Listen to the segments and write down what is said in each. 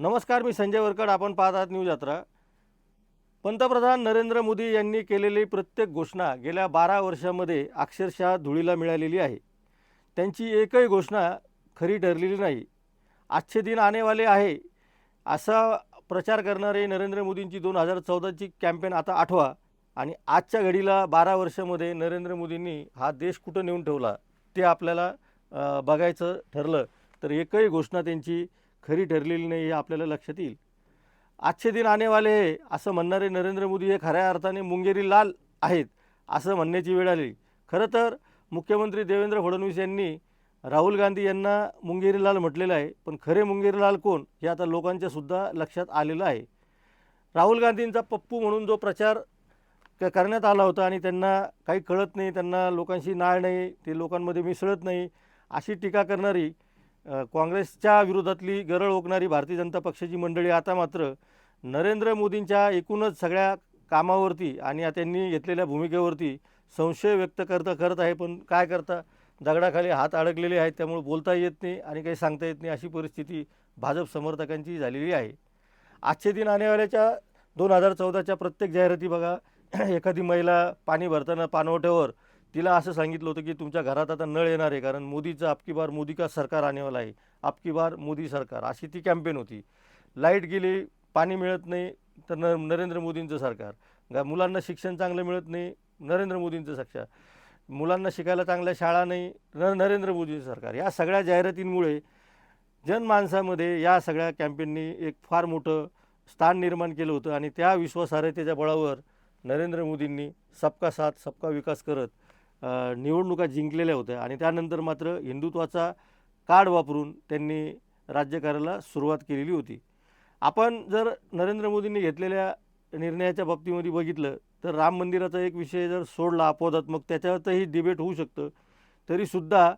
नमस्कार, मी संजय वरकड. आपण पाहत आहात न्यूज यात्रा. पंतप्रधान नरेंद्र मोदी यांनी केलेली प्रत्येक घोषणा गेल्या 12 वर्षामध्ये अक्षरशः धुळीला मिळालेली आहे. त्यांची एकही घोषणा खरी ठरलेली नाही. आजचे दिन आने वाले आहे असा प्रचार करणारे नरेंद्र मोदींची 2014ची कॅम्पेन आता आठवा आणि आजच्या घडीला 12 वर्षामध्ये नरेंद्र मोदींनी हा देश कुठं नेऊन ठेवला ते आपल्याला बघायचं ठरलं तर एकही घोषणा त्यांची खरी ठरलेली नाही हे आपल्याला लक्षात येईल. आजचे दिन आने वाले आहे असं म्हणणारे नरेंद्र मोदी हे खऱ्या अर्थाने मुंगेरी लाल आहेत असं म्हणण्याची वेळ आली. खरं तर मुख्यमंत्री देवेंद्र फडणवीस यांनी राहुल गांधी यांना मुंगेरी लाल म्हटलेलं आहे, पण खरे मुंगेरी लाल कोण हे आता लोकांच्या सुद्धा लक्षात आलेलं आहे. राहुल गांधींचा पप्पू म्हणून जो प्रचार करण्यात आला होता आणि त्यांना काही कळत नाही, त्यांना लोकांशी नाळ नाही, ते लोकांमध्ये मिसळत नाही अशी टीका करणारी काँग्रेसच्या विरोधातली गरळ ओकणारी भारतीय जनता पक्षाची मंडळी आता मात्र नरेंद्र मोदींच्या एकूणच सगळ्या कामावरती आणि त्यांनी घेतलेल्या भूमिकेवरती संशय व्यक्त करत आहे. पण काय करता, दगडाखाली हात अडकलेले आहेत, त्यामुळे बोलता येत नाही आणि काही सांगता येत नाही अशी परिस्थिती भाजप समर्थकांची झालेली आहे. आजचे दिन आनेवाल्याच्या 2014च्या प्रत्येक जाहिराती बघा. एखादी महिला पाणी भरताना पाणवठ्यावर तिला असं सांगितलं होतं की तुमच्या घरात आता नळ येणार आहे, कारण मोदीचं अबकी बार मोदी का सरकार आनेवाला आहे, अबकी बार मोदी सरकार अशी ती कॅम्पेन होती. लाईट गेली, पाणी मिळत नाही तर नरेंद्र मोदींचं सरकार. मुलांना शिक्षण चांगलं मिळत नाही, नरेंद्र मोदींचं सरकार. मुलांना शिकायला चांगल्या शाळा नाही, नरेंद्र मोदींचं सरकार. या सगळ्या जाहिरातींमुळे जनमानसामध्ये या सगळ्या कॅम्पेननी एक फार मोठं स्थान निर्माण केलं होतं आणि त्या विश्वासार्हतेच्या बळावर नरेंद्र मोदींनी सबका साथ सबका विकास करत निवडणुका जिंकलेल्या होत्या आणि त्यानंतर मात्र हिंदुत्वाचा कार्ड वापरून त्यांनी राज्य करायला सुरुवात केलेली होती. आपण जर नरेंद्र मोदींनी घेतलेल्या निर्णयाच्या बाबतीमध्ये बघितलं तर राम मंदिराचा एक विषय जर सोडला अपवादात्मक, त्याच्यावरही डिबेट होऊ शकतं, तरीसुद्धा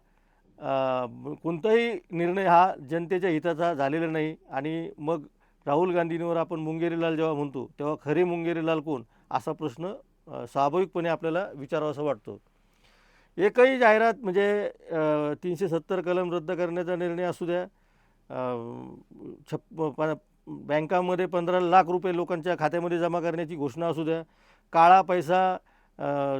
कोणताही निर्णय हा जनतेच्या हिताचा झालेला नाही. आणि मग राहुल गांधींवर आपण मुंगेरीलाल जेव्हा म्हणतो तेव्हा खरे मुंगेरीलाल कोण असा प्रश्न स्वाभाविकपणे आपल्याला विचारावासा वाटतो. एकही जाहिरात म्हणजे 370 कलम रद्द करण्याचा निर्णय असू द्या, बँकामध्ये 15 लाख रुपये लोकांच्या खात्यामध्ये जमा करण्याची घोषणा असू द्या, काळा पैसा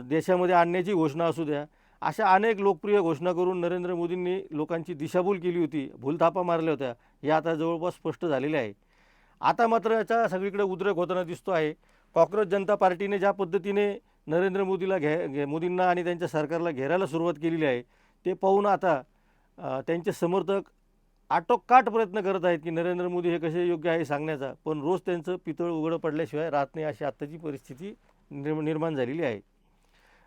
देशामध्ये आणण्याची घोषणा असू द्या, अशा अनेक लोकप्रिय घोषणा करून नरेंद्र मोदींनी लोकांची दिशाभूल केली होती, भूलथापा मारल्या होत्या. हे आता जवळपास स्पष्ट झालेले आहे. आता मात्र याचा सगळीकडे उद्रेक होताना दिसतो आहे. कॉक्रोच जनता पार्टीने ज्या पद्धतीने नरेंद्र मोदींना आणि त्यांच्या सरकारला घेरायला सुरुवात केलेली आहे ते पाहून आता त्यांचे समर्थक आटोकाट प्रयत्न करत आहेत की नरेंद्र मोदी हे कसे योग्य आहे सांगण्याचा, पण रोज त्यांचं पितळ उघडं पडल्याशिवाय राहत नाही अशी आत्ताची परिस्थिती निर्माण झालेली आहे.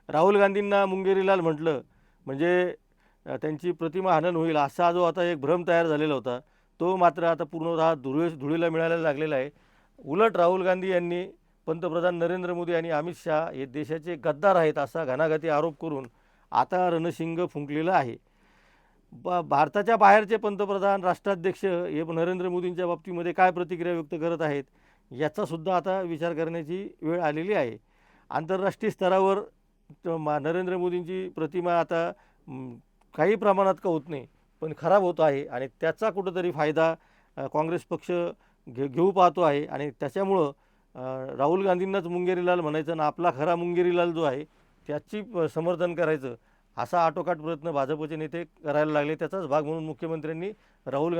राहुल गांधींना मुंगेरीलाल म्हटलं म्हणजे त्यांची प्रतिमा हनन होईल असा जो आता एक भ्रम तयार झालेला होता तो मात्र आता पूर्णतः धुळीला मिळायला लागलेला आहे. उलट राहुल गांधी यांनी पंतप्रधान नरेंद्र मोदी आणि अमित शहा हे देशाचे गद्दार आहेत असा घणाघाती आरोप करून आता रणशिंग फुंकलेलं आहे. भारताच्या बाहेरचे पंतप्रधान राष्ट्राध्यक्ष हे नरेंद्र मोदींच्या बाबतीमध्ये काय प्रतिक्रिया व्यक्त करत आहेत याचासुद्धा आता विचार करण्याची वेळ आलेली आहे. आंतरराष्ट्रीय स्तरावर नरेंद्र मोदींची प्रतिमा आता काही प्रमाणात का होत नाही पण खराब होत आहे आणि त्याचा कुठंतरी फायदा काँग्रेस पक्ष घेऊ पाहतो आहे आणि त्याच्यामुळं राहुल गांधींनाच मुंगेरीलाल म्हणायचं आणि आपला खरा मुंगेरीलाल जो आहे त्याची समर्थन करायचं असा आटोकाट प्रयत्न भाजपचे नेते करायला लागले. त्याचाच भाग म्हणून मुख्यमंत्र्यांनी राहुल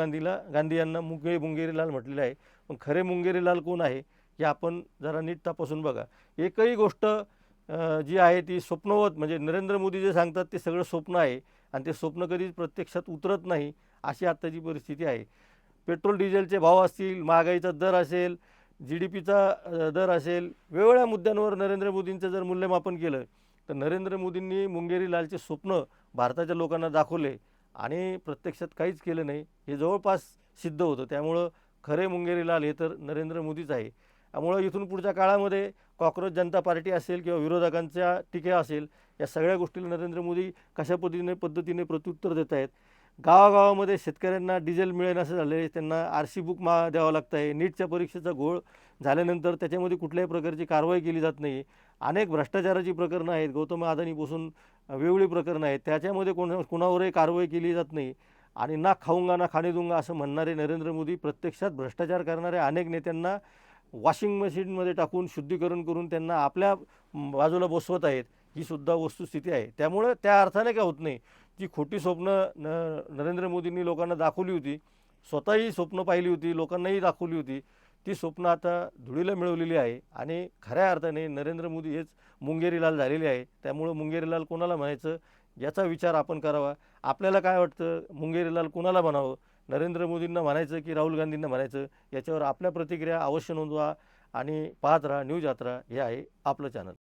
गांधी यांना मुंगेरीलाल म्हटलेलं आहे. पण खरे मुंगेरीलाल कोण आहे हे आपण जरा नीट तपासून बघा. एकही गोष्ट जी आहे ती स्वप्नवत म्हणजे नरेंद्र मोदी जे सांगतात ते सगळं स्वप्न आहे आणि ते स्वप्न कधीच प्रत्यक्षात उतरत नाही अशी आत्ताची परिस्थिती आहे. पेट्रोल डिझेलचे भाव असतील, महागाईचा दर असेल, GDPचा दर असेल, वेगवेगळ्या मुद्द्यांवर नरेंद्र मोदींचं जर मूल्यमापन केलं तर नरेंद्र मोदींनी मुंगेरीलालचे स्वप्न भारताच्या लोकांना दाखवले आणि प्रत्यक्षात काहीच केलं नाही हे जवळपास सिद्ध होतं. त्यामुळं खरे मुंगेरीलाल हे तर नरेंद्र मोदीच आहे. त्यामुळं इथून पुढच्या काळामध्ये कॉक्रोच जनता पार्टी असेल किंवा विरोधकांच्या टीका असेल या सगळ्या गोष्टीला नरेंद्र मोदी कशा पद्धतीने प्रत्युत्तर देत आहेत. गावागावामध्ये शेतकऱ्यांना डिझेल मिळेल असं झालं आहे, त्यांना RC बुक द्यावं लागतं आहे. नीटच्या परीक्षेचा घोळ झाल्यानंतर त्याच्यामध्ये कुठल्याही प्रकारची कारवाई केली जात नाही. अनेक भ्रष्टाचाराची प्रकरणं आहेत, गौतम अदानीपासून वेगवेगळी प्रकरणं आहेत, त्याच्यामध्ये कोणावरही कारवाई केली जात नाही. आणि ना खाऊंगा ना खाणे दूंगा असं म्हणणारे नरेंद्र मोदी प्रत्यक्षात भ्रष्टाचार करणाऱ्या अनेक नेत्यांना वॉशिंग मशीनमध्ये टाकून शुद्धीकरण करून त्यांना आपल्या बाजूला बसवत आहेत, ही सुद्धा वस्तुस्थिती आहे. त्यामुळं त्या अर्थाने काय होत नाही, जी खोटी स्वप्न नरेंद्र मोदींनी लोकांना दाखवली होती, स्वतःही स्वप्न पाहिली होती, लोकांनाही दाखवली होती, ती स्वप्न आता धुळीला मिळवलेली आहे. आणि खऱ्या अर्थाने नरेंद्र मोदी हेच मुंगेरीलाल झालेले आहे. त्यामुळं मुंगेरीलाल कोणाला म्हणायचं याचा विचार आपण करावा. आपल्याला काय वाटतं, मुंगेरीलाल कोणाला म्हणावं? नरेंद्र मोदींना म्हणायचं की राहुल गांधींना म्हणायचं? याच्यावर आपल्या प्रतिक्रिया अवश्य नोंदवा आणि पाहत राहा न्यूज यात्रा. हे आहे आपलं चॅनल.